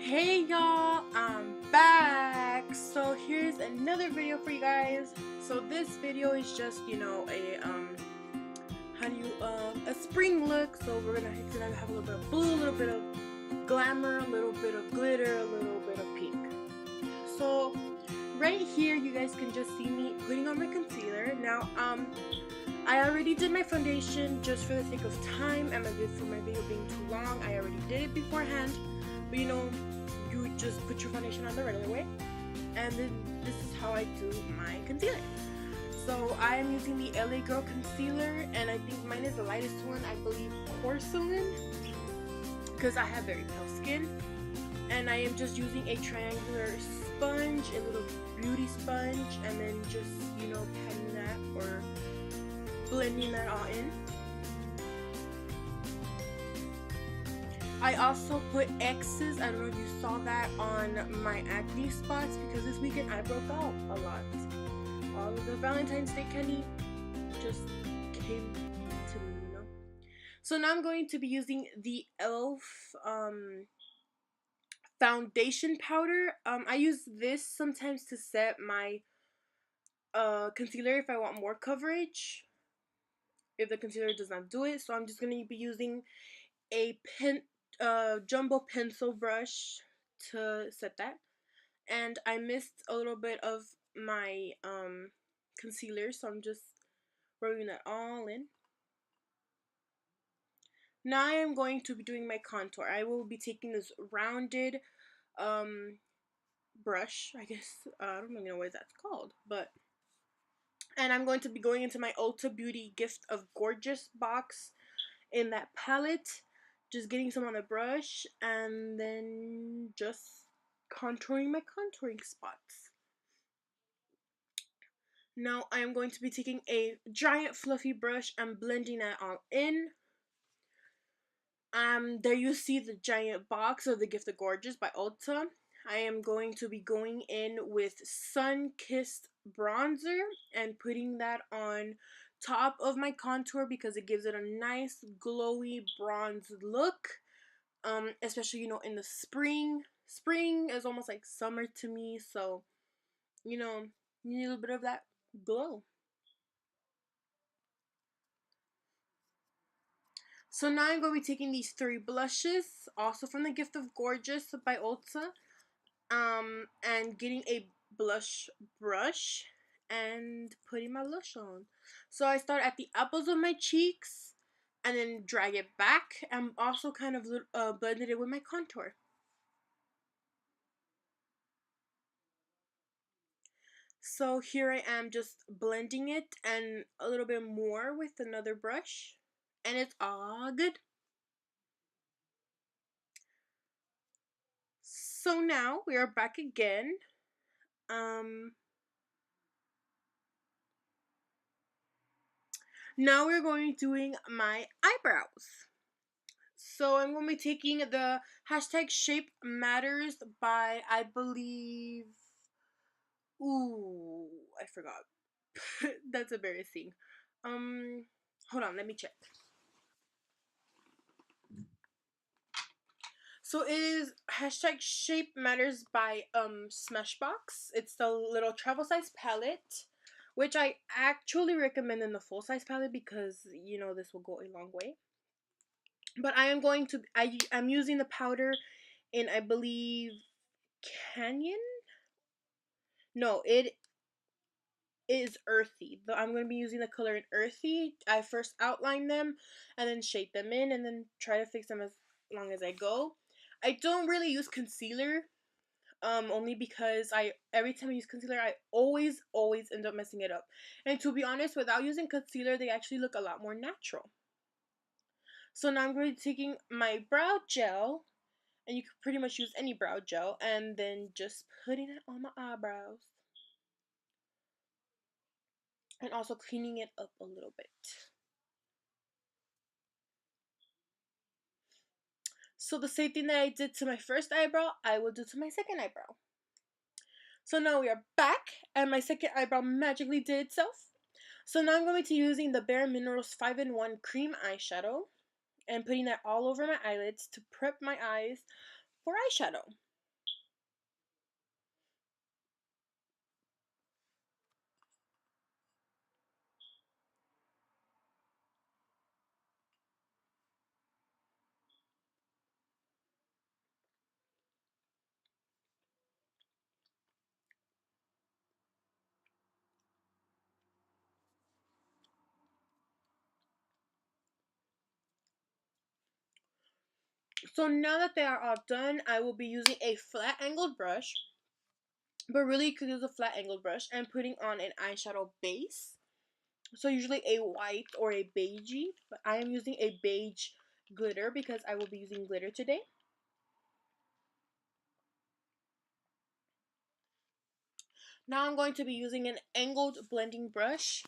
Hey y'all, I'm back. So here's another video for you guys. So this video is just, a spring look. So we're gonna have a little bit of blue, a little bit of glamour, a little bit of glitter, a little bit of pink. So right here you guys can just see me putting on my concealer. Now I already did my foundation just for the sake of time and for my video being too long. I already did it beforehand. But you just put your foundation on the regular way, and then this is how I do my concealer. So I am using the LA Girl concealer, and I think mine is the lightest one, I believe porcelain, because I have very pale skin. And I am just using a triangular sponge, a little beauty sponge, and then just patting that or blending that all in. I also put X's, I don't know if you saw that, on my acne spots because this weekend I broke out a lot. All of the Valentine's Day candy just came to me, So now I'm going to be using the e.l.f. Foundation powder. I use this sometimes to set my concealer if I want more coverage, if the concealer does not do it. So I'm just going to be using a jumbo pencil brush to set that, and I missed a little bit of my concealer, so I'm just rubbing that all in. Now I am going to be doing my contour. I will be taking this rounded brush, I guess. I don't even know what that's called, and I'm going to be going into my Ulta Beauty Gift of Gorgeous box in that palette, just getting some on the brush and then just contouring my contouring spots. Now I am going to be taking a giant fluffy brush and blending that all in. There you see the giant box of the Gift of Gorgeous by Ulta. I am going to be going in with Sun Kissed bronzer and putting that on top of my contour because it gives it a nice glowy bronze look. Especially in the spring. Spring is almost like summer to me, so you need a little bit of that glow. So now I'm going to be taking these three blushes, also from the Gift of Gorgeous by Ulta, and getting a blush brush and putting my blush on. So I start at the apples of my cheeks and then drag it back, and also kind of blended it with my contour. So here I am just blending it and a little bit more with another brush, and it's all good. So now we are back again. Now we're going to doing my eyebrows. So I'm going to be taking the hashtag Shape Matters by, I believe, I forgot. That's embarrassing. Hold on, let me check. So it is hashtag Shape Matters by Smashbox. It's the little travel size palette, which I actually recommend in the full size palette because this will go a long way. But I'm using the powder in, I believe, Canyon. No, it is Earthy. I'm going to be using the color in Earthy. I first outline them and then shape them in and then try to fix them as long as I go. I don't really use concealer, only because every time I use concealer, I always end up messing it up. And to be honest, without using concealer, they actually look a lot more natural. So now I'm going to be taking my brow gel, and you can pretty much use any brow gel, and then just putting it on my eyebrows. And also cleaning it up a little bit. So the same thing that I did to my first eyebrow, I will do to my second eyebrow. So now we are back, and my second eyebrow magically did itself. So now I'm going to be using the Bare Minerals 5-in-1 Cream Eyeshadow and putting that all over my eyelids to prep my eyes for eyeshadow. So now that they are all done, I will be using a flat angled brush, but really you could use a flat angled brush, and putting on an eyeshadow base. So usually a white or a beigey, but I am using a beige glitter because I will be using glitter today. Now I'm going to be using an angled blending brush.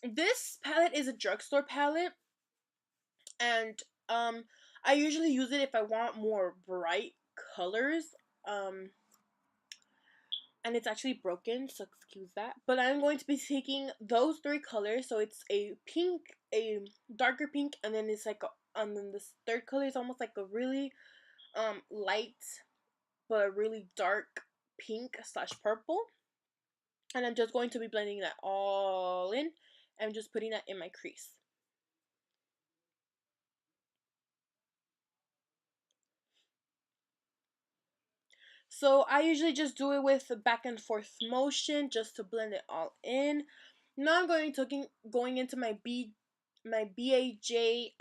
This palette is a drugstore palette, and I usually use it if I want more bright colors. Um and it's actually broken, so excuse that. But I'm going to be taking those three colors. So it's a pink, a darker pink, and then it's like and then this third color is almost like a really light but a really dark pink slash purple. And I'm just going to be blending that all in and just putting that in my crease. So I usually just do it with a back and forth motion just to blend it all in. Now I'm going into my BAJ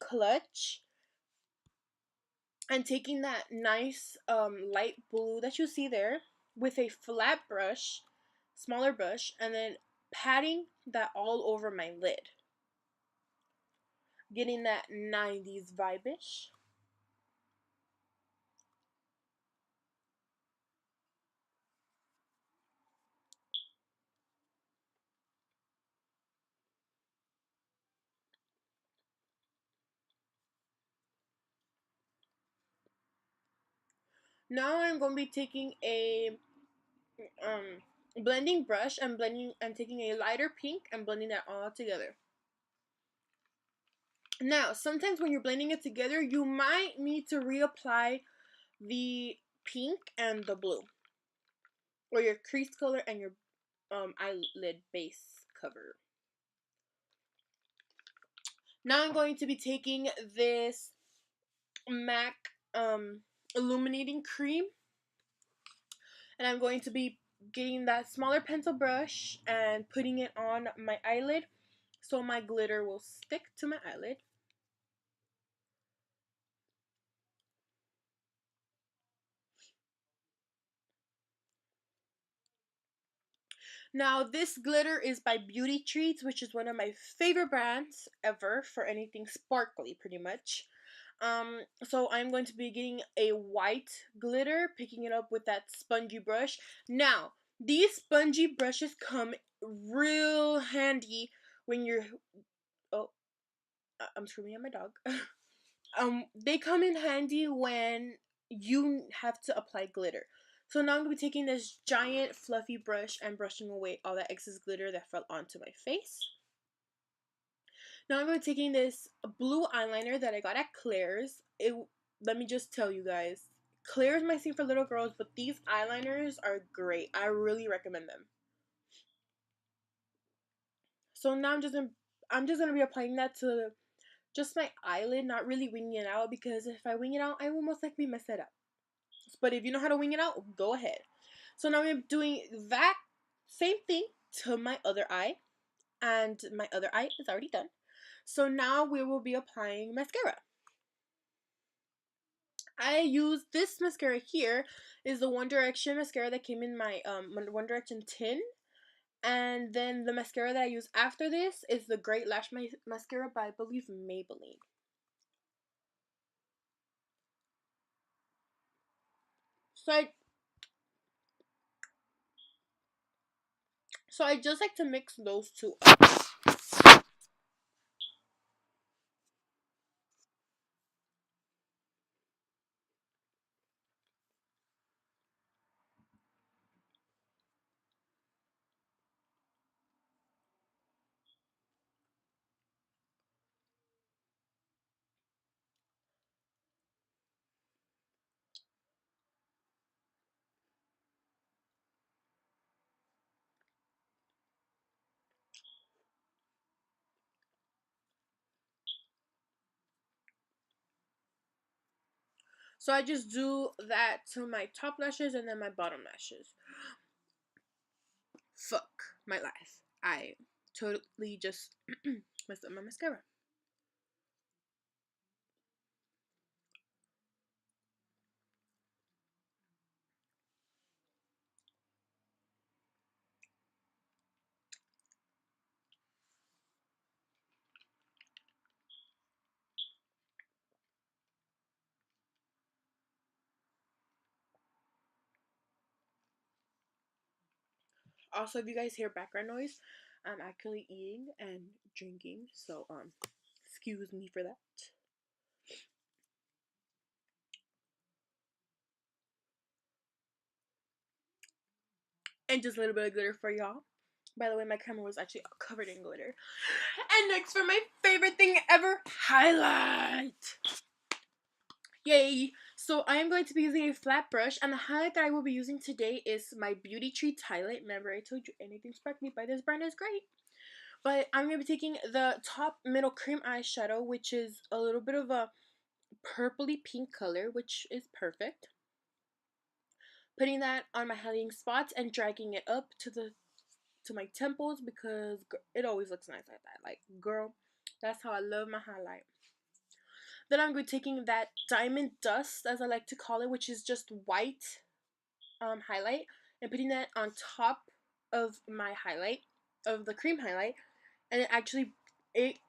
clutch, and taking that nice light blue that you see there with a flat brush, smaller brush, and then patting that all over my lid, getting that 90s vibe-ish. Now I'm going to be taking a blending brush and blending and taking a lighter pink and blending that all together. Now, sometimes when you're blending it together, you might need to reapply the pink and the blue, or your crease color and your eyelid base cover. Now I'm going to be taking this MAC illuminating cream, and I'm going to be getting that smaller pencil brush and putting it on my eyelid so my glitter will stick to my eyelid. Now this glitter is by Beauty Treats, which is one of my favorite brands ever for anything sparkly, pretty much. So I'm going to be getting a white glitter, picking it up with that spongy brush. Now, these spongy brushes come real handy when you're, oh, I'm screaming at my dog. They come in handy when you have to apply glitter. So now I'm going to be taking this giant fluffy brush and brushing away all that excess glitter that fell onto my face. Now I'm going to be taking this blue eyeliner that I got at Claire's. Let me just tell you guys, Claire's my thing for little girls, but these eyeliners are great. I really recommend them. So now I'm just gonna be applying that to just my eyelid, not really winging it out, because if I wing it out, I will most likely mess it up. But if you know how to wing it out, go ahead. So now I'm doing that same thing to my other eye, and my other eye is already done. So now we will be applying mascara. I use this mascara here, is the One Direction mascara that came in my One Direction tin. And then the mascara that I use after this is the Great Lash Mascara by, I believe, Maybelline. So I just like to mix those two up. So I just do that to my top lashes and then my bottom lashes. Fuck my life. I totally just messed up my mascara. Also, if you guys hear background noise, I'm actually eating and drinking, so excuse me for that. And just a little bit of glitter for y'all. By the way, my camera was actually covered in glitter. And next for my favorite thing ever, highlight. Yay! So I am going to be using a flat brush, and the highlight that I will be using today is my Beauty Treats highlight. Remember, I told you anything sparkly by this brand is great. But I'm going to be taking the top middle cream eyeshadow, which is a little bit of a purpley pink color, which is perfect. Putting that on my highlighting spots and dragging it up to my temples because it always looks nice like that. Like, girl, that's how I love my highlight. Then I'm going to be taking that diamond dust, as I like to call it, which is just white highlight, and putting that on top of my highlight, of the cream highlight, and it actually, it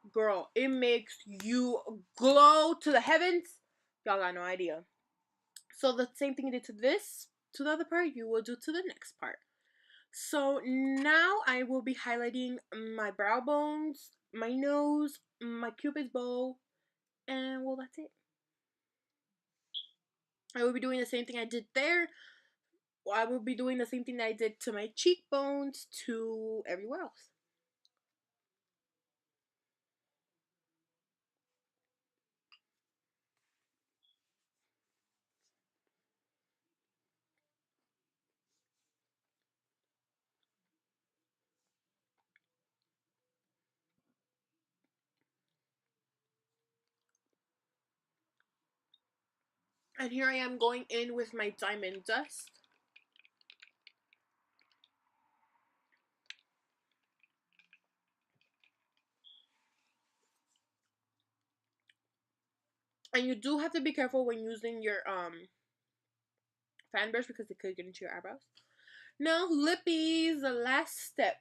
makes you glow to the heavens. Y'all got no idea. So the same thing you did to this, to the other part, you will do to the next part. So now I will be highlighting my brow bones, my nose, my cupid's bow, and well, that's it. I will be doing the same thing I did there. I will be doing the same thing that I did to my cheekbones to everywhere else. And here I am going in with my diamond dust. And you do have to be careful when using your fan brush because it could get into your eyebrows. Now, lippies, the last step.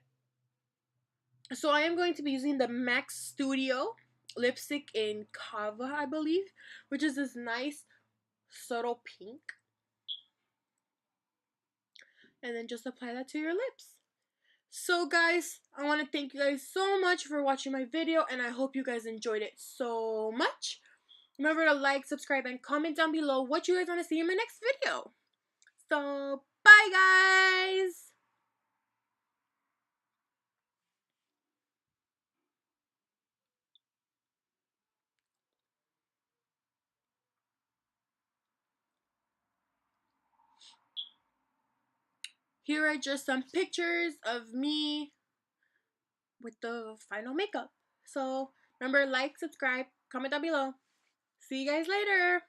So I am going to be using the MAC Studio lipstick in Kava, I believe, which is this nice subtle pink. And then just apply that to your lips. So guys, I want to thank you guys so much for watching my video, and I hope you guys enjoyed it so much. Remember to like, subscribe, and comment down below what you guys want to see in my next video. So, bye guys! Here are just some pictures of me with the final makeup. So, remember, like, subscribe, comment down below. See you guys later!